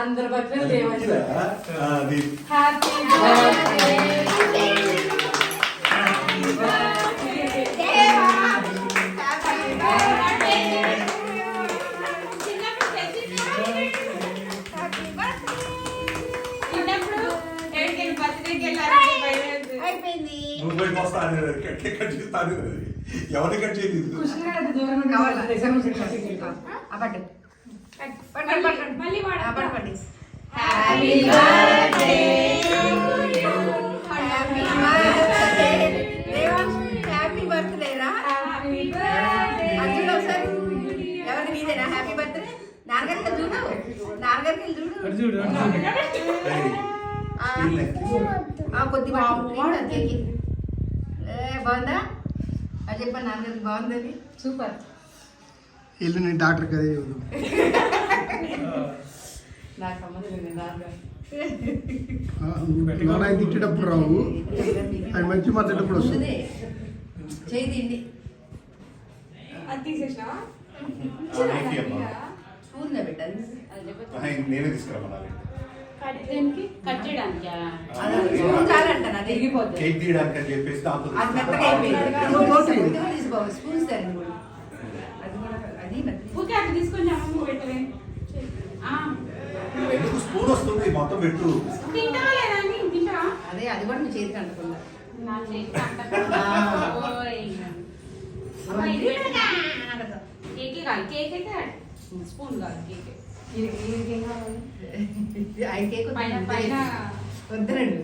అందరు birthday దేవాలి. Happy ఎవరిని cut చేయదు హ్యాపీ బర్త్డే రా. ఎవరికి నీదేనా హ్యాపీ బర్త్డే? నాన్నగారికి చూడు, నాన్నగారికి చూడు. కొద్ది బాగుందా అది చెప్పండి. నాన్నగారికి బాగుందని. సూపర్. ఇల్లు నేను డాక్టర్ కదా నాకు సంబంధం లేదు. నాన్న తిట్టేటప్పుడు రావు, అది మంచి మాట్లాడేటప్పుడు వస్తుంది. చేయి తిండి స్పూన్ పెట్టాలి. నేనే తీసుకురావాలి కేక్ తీయడానికి అని చెప్పేసి స్పూన్స్ స్పూన్ వస్తుంది మొత్తం పెట్టు. అదే అది కూడా మీ చేతికి అంటకుండా కేక్ అయితే స్పూన్ కాదు. కేక్ వద్దరండి.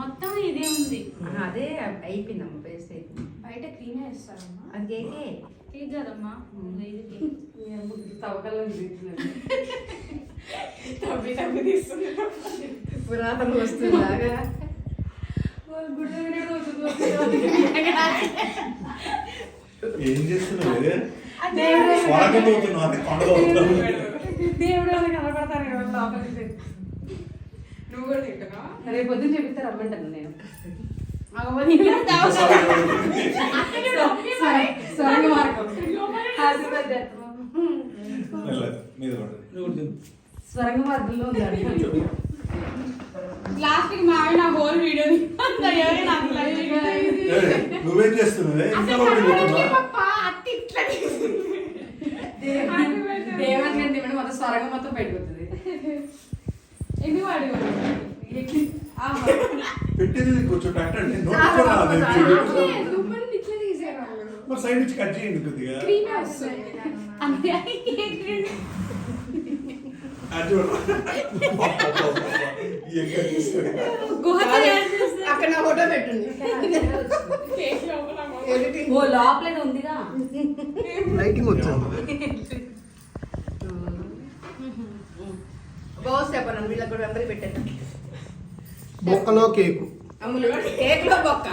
మొత్తం ఇదే ఉంది. అదే అయిపోయిందమ్మా. పేస్ట్ అయిపోయింది. బయట క్రీమే వేస్తారమ్మా. అది కేకే కేక్ కదమ్మా. తవ్వకల్లో తీస్తుంది పురాతన వస్తుందాగా. ఏం చేస్తున్నావు? దేవుడు కనపడతాను లోపలికి. నువ్వు కూడా తింటున్నావా? రేపు పొద్దున్న చెప్తే రమ్మంటాను నేను. స్వరంగ మార్గంలో లాస్ట్ కి మా ఆయన హోల్ వీడియో నువ్వేం చేస్తున్నావు? దేవన్ గంటే మొత్తం స్వరంగం మొత్తం పెట్టుకుంటుంది. ఎన్ని వాడు పెట్టింది కొంచెం పెట్టండి. మరి సైడ్ నుంచి కట్ చేయండి కొద్దిగా. అక్కడ నా ఫోటో పెట్టండి. లోపల ఉందిగా లైటింగ్ వచ్చాను. బాస్ చెప్పండి. వీళ్ళకి కూడా అందరికి పెట్టండి. బొక్కలో కేకు. అమ్ములు కేక్ లో బొక్క.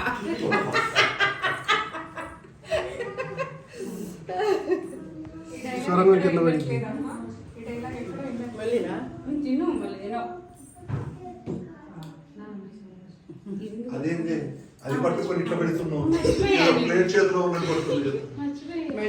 సొరంగం కింద పడింది. అదేంటి అది పట్టుకొని ఇట్లా పెడుతున్నావు? ప్లేట్ చేతిలో ఉన్నట్టు పడుతుంది.